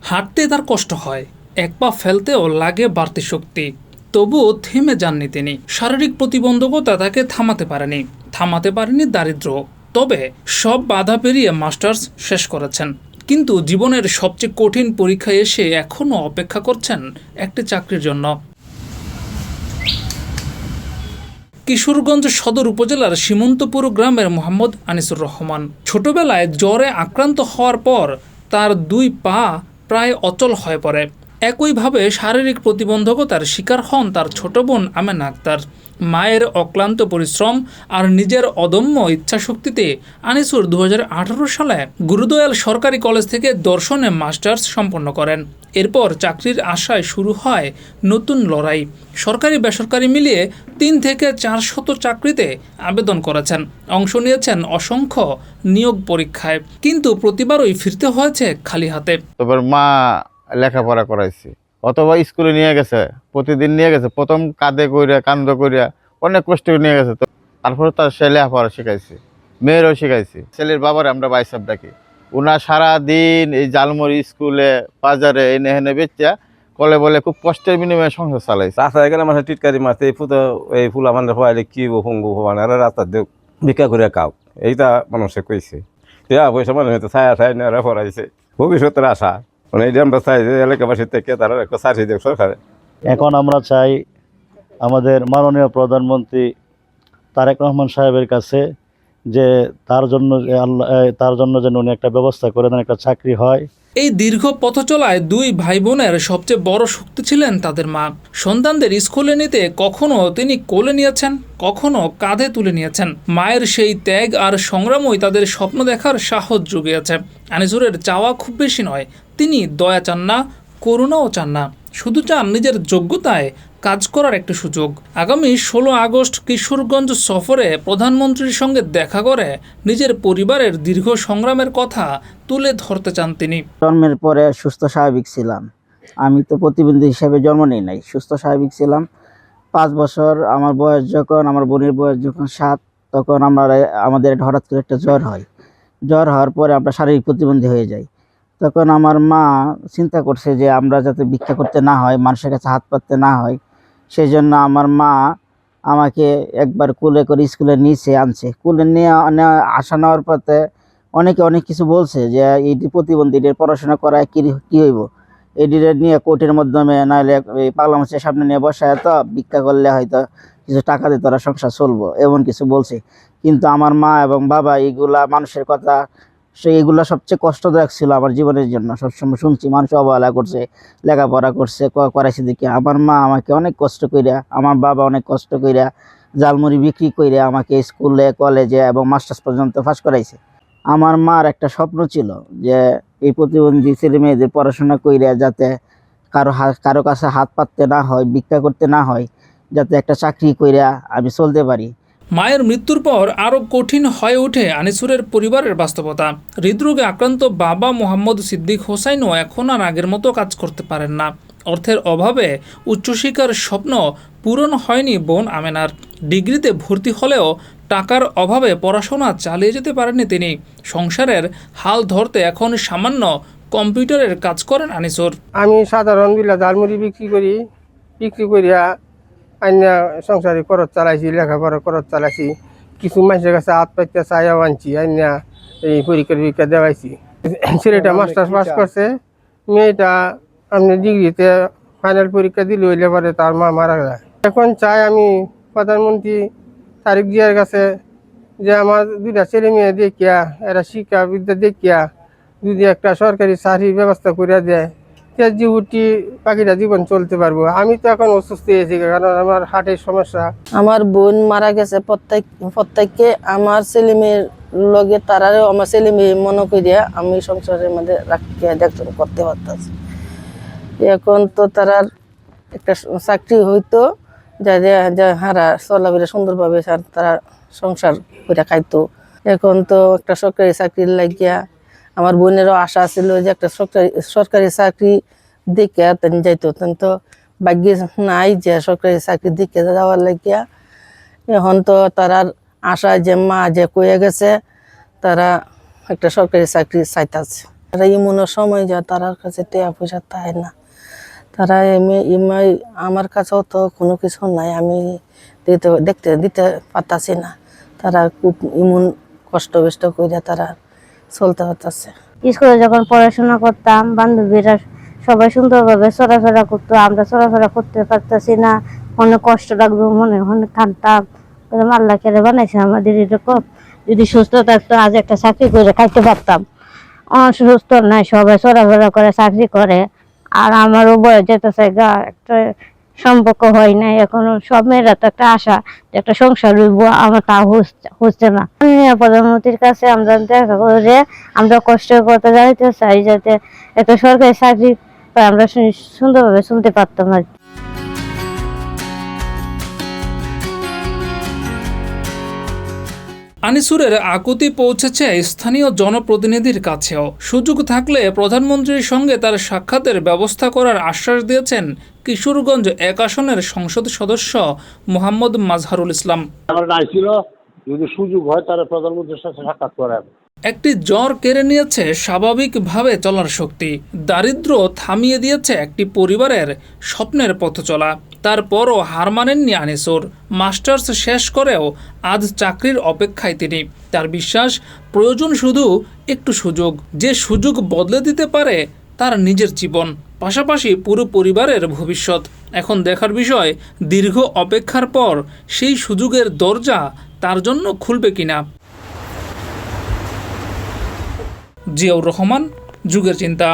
হাঁটতে তার কষ্ট হয়, এক পা ফেলতেও লাগে বাড়তি শক্তি। তবুও থেমে যাননি তিনি। শারীরিক প্রতিবন্ধকতা তাকে থামাতে পারেনি দারিদ্র্য। তবে সব বাধা পেরিয়ে মাস্টার্স শেষ করেছেন। কিন্তু জীবনের সবচেয়ে কঠিন পরীক্ষায় এসে এখনও অপেক্ষা করছেন একটি চাকরির জন্য। কিশোরগঞ্জ সদর উপজেলার সীমন্তপুর গ্রামের মোহাম্মদ আনিসুর রহমান ছোটবেলায় জ্বরে আক্রান্ত হওয়ার পর তার দুই পা প্রায় অচল হয়ে পড়ে। একইভাবে শারীরিক প্রতিবন্ধকতার শিকার হন তার ছোট বোন আমেনা আক্তার। মায়ের অক্লান্ত পরিশ্রম আর নিজের অদম্য ইচ্ছাশক্তিতে আনিসুর 2018 সালে গুরুদয়াল সরকারি কলেজ থেকে দর্শনে মাস্টার্স সম্পন্ন করেন। এরপর চাকরির আশায় শুরু হয় নতুন লড়াই। সরকারি বেসরকারি মিলিয়ে 3 থেকে 400 চাকরিতে আবেদন করেছেন, অংশ নিয়েছেন অসংখ্য নিয়োগ পরীক্ষায়, কিন্তু প্রতিবারই ফিরতে হয়েছে খালি হাতে। তারপর মা লেখাপড়া করাইছে, অথবা স্কুলে নিয়ে গেছে, প্রতিদিন নিয়ে গেছে, প্রথম কাঁধে কইরা কান্দ করিয়া অনেক কষ্ট নিয়ে গেছে। তো তারপরে তার সে লেখাপড়া শিখাইছে, মেয়েরও শিখাইছে। ছেলের বাবার আমরা বাইসাব ডাকি। ওনার সারাদিন এই জালমুড়ি স্কুলে বাজারে এনে হেনে বেচা কলে বলে খুব কষ্টের বিনিময়ে সংসার চালাইছে। রাস্তায় গেলে মানুষ টিটকারি মারতে এই ফুল আমার হওয়ালে কি ভঙ্গু ভবান আর রাস্তা দেখ ভিক্ষা করে কাউ, এইটা মানুষে কইছে। পয়সা মানুষ ছায়া ছায় নেওয়া পড়াইছে, ভবিষ্যতের আশা মানে এই আমরা চাই যে এলাকাবাসী থেকে তারা একটা চাকরি দেখ সরকারে। এখন আমরা চাই আমাদের মাননীয় প্রধানমন্ত্রী তারেক রহমান সাহেবের কাছে যে তার জন্য যেন উনি একটা ব্যবস্থা করে দেন, একটা চাকরি হয়। এই দীর্ঘ পথ চলায় দুই ভাই বোনের সবচেয়ে বড় শক্তি ছিলেন তাদের মা। সন্তানদের স্কুলে নিতে কখনো তিনি কোলে নিয়েছেন, কখনো কাঁধে তুলে নিয়েছেন। মায়ের সেই ত্যাগ আর সংগ্রামই তাদের স্বপ্ন দেখার সাহস জুগিয়েছে। আনিসুরের চাওয়া খুব বেশি নয়, তিনি দয়া চান না, করুণাও চান না, শুধু চান নিজের যোগ্যতায় কাজ করার একটা সুযোগ। আগামী 16 আগস্ট কিশোরগঞ্জ সফরে প্রধানমন্ত্রীর সঙ্গে দেখা করে নিজের পরিবারের দীর্ঘ সংগ্রামের কথা তুলে ধরতে চান তিনি। জন্মের পরে সুস্থ স্বাভাবিক ছিলাম, আমি তো প্রতিবন্ধী হিসাবে জন্ম নিই নাই, সুস্থ স্বাভাবিক ছিলাম। 5 বছর আমার বয়স যখন, আমার বোনের বয়স যখন 7, তখন আমাদের হঠাৎ করে একটা জ্বর হয়। জ্বর হওয়ার পরে আমরা শারীরিক প্রতিবন্ধী হয়ে যাই। তখন আমার মা চিন্তা করছে যে আমরা যাতে ভিক্ষা করতে না হয়, মানুষের কাছে হাত পাততে না হয়, সেই জন্য আমার মা আমাকে একবার কোলে করে স্কুলে নিচে আনছে। কোলে নিয়ে আসা নেওয়ার পথে অনেকে অনেক কিছু বলছে যে এইটি প্রতিবন্ধী, এটির পড়াশোনা করায় কী হইব, এটির নিয়ে কোর্টের মাধ্যমে নাহলে এই পাগলা মাছের সামনে নিয়ে বসায় তো ভিক্ষা করলে হয়তো কিছু টাকা দিয়ে তোরা সংসার চলবো, এমন কিছু বলছে। কিন্তু আমার মা এবং বাবা এইগুলা মানুষের কথা, এইগুলা সবচেয়ে কষ্টদায়ক ছিল আমার জীবনের জন্য। সবসময় শুনছি মানুষ অবহেলা করছে, লেখাপড়া করছে করাইছে দেখে। আমার মা আমাকে অনেক কষ্ট কইরা, আমার বাবা অনেক কষ্ট কইরা জালমুড়ি বিক্রি কইরা আমাকে স্কুলে, কলেজে এবং মাস্টার্স পর্যন্ত পাস করাইছে। আমার মার একটা স্বপ্ন ছিল যে এই প্রতিবন্ধী ছেলে মেয়েদের পড়াশোনা কইরা যাতে কারো কাছে হাত পাততে না হয়, ভিক্ষা করতে না হয়, যাতে একটা চাকরি কইরা আমি চলতে পারি। মায়ের মৃত্যুর পর আরও কঠিন হয়ে ওঠে আনিসুরের পরিবারের বাস্তবতা। হৃদরোগে আক্রান্ত বাবা মোহাম্মদ সিদ্দিক হোসাইনও এখন আর আগের মতো কাজ করতে পারেন না। অর্থের অভাবে উচ্চশিক্ষার স্বপ্ন পূরণ হয়নি বোন আমেনার। ডিগ্রিতে ভর্তি হলেও টাকার অভাবে পড়াশোনা চালিয়ে যেতে পারেননি তিনি। সংসারের হাল ধরতে এখন সামান্য কম্পিউটারের কাজ করেন আনিসুর। আমি সাধারণ বিলা জালমুড়ি বিক্রি করিয়া আইনা সংসারে খরচ চালাইছি, লেখাপড়া খরচ চালাইছি। কিছু মানুষের কাছে হাত পাইতে চাইয়াও আনছি, আইনা এই পরীক্ষা দেওয়াইছি। ছেলেটা মাস্টার্স পাস করছে, মেয়েটা আপনি ডিগ্রিতে ফাইনাল পরীক্ষা দিলে হইলে পরে তার মা মারা যায়। এখন চাই আমি প্রধানমন্ত্রী তারেক জিয়ার কাছে যে আমার 2টা ছেলে মেয়ে দেখিয়া, এরা শিক্ষা বিদ্যা দেখিয়া যদি একটা সরকারি চাকরির ব্যবস্থা করে দেয়, পাখিটা জীবন চলতে পারবো। আমি তো এখন অসুস্থ হয়েছি, কারণ আমার হার্টের সমস্যা। আমার বোন মারা গেছে, প্রত্যেককে আমার ছেলে মেয়ের লগে তারাও আমার ছেলে মেয়ে মনে করিয়া আমি সংসারের মধ্যে রাখিয়া দেখতে করতে পারতাছি। এখন তো তারার একটা চাকরি হইতো যা হারা চলাফেরা সুন্দরভাবে তারা সংসার করে খাইতো। এখন তো একটা সরকারি চাকরির লাগিয়া আমার বোনেরও আশা ছিল যে একটা সরকারি চাকরি দেখে তেন যাইতো, তেন তো ভাগ্যে নাই যে সরকারি চাকরি দেখে যাওয়ার লাগিয়া। এখন তো তারার আশা যে মা যে কয়ে গেছে তারা একটা সরকারি চাকরি চাইতেছে। তারা ইমনের সময় যায়, তারার কাছে টাকা পয়সা থাকে না, তারা এমআই আমার কাছেও তো কোনো কিছু নাই, আমি দিতে পারতাছি না, তারা খুব ইমন কষ্ট বেষ্ট করে তারা চলতে পারতেছে। স্কুলে যখন পড়াশোনা করতাম বান্ধবীরা সবাই সুন্দরভাবে চলাফেরা করতো, আমরা চলাফেরা করতে পারতেছি না, অনেক কষ্ট লাগতো, মনে অনেক কাঁদতাম। আল্লাহ কেড়ে বানাইছে আমাদের এরকম, যদি সুস্থ থাকতো আজ একটা চাকরি করে খাইতে পারতাম। অসুস্থ নাই, সবাই চলাফেরা করে চাকরি করে, আর আমারও বয়স যেতেছে গা, একটা সম্পর্ক হয় নাই এখনো। সব মেয়েরা তো একটা আশা যে একটা সংসার হইব, আমার তা হচ্ছে না। মাননীয় প্রধানমন্ত্রীর কাছে আমরা দেখা করে আমরা কষ্ট করতে যাইতে চাই, যাতে একটা সরকারি চাকরি পাই, আমরা সুন্দরভাবে চলতে পারতাম আর কি। আনিসুরের আকুতি পৌঁছেছে স্থানীয় জনপ্রতিনিধির কাছেও। সুযোগ থাকলে প্রধানমন্ত্রীর সঙ্গে তার সাক্ষাতের ব্যবস্থা করার আশ্বাস দিয়েছেন কিশোরগঞ্জ 1 আসনের সংসদ সদস্য মোহাম্মদ মাজহারুল ইসলাম। যদি সুযোগ হয় তারা প্রধানমন্ত্রীর সাথে সাক্ষাৎ করেন। একটি জ্বর কেড়ে নিয়েছে স্বাভাবিকভাবে চলার শক্তি, দারিদ্র থামিয়ে দিয়েছে একটি পরিবারের স্বপ্নের পথ চলা। তারপরও হার মানেননি আনিসুর। মাস্টার্স শেষ করেও আজ চাকরির অপেক্ষায় তিনি। তার বিশ্বাস, প্রয়োজন শুধু একটু সুযোগ, যে সুযোগ বদলে দিতে পারে তার নিজের জীবন, পাশাপাশি পুরো পরিবারের ভবিষ্যৎ। এখন দেখার বিষয়, দীর্ঘ অপেক্ষার পর সেই সুযোগের দরজা তার জন্য খুলবে কিনা। জিয়াউর রহমান, যুগের চিন্তা।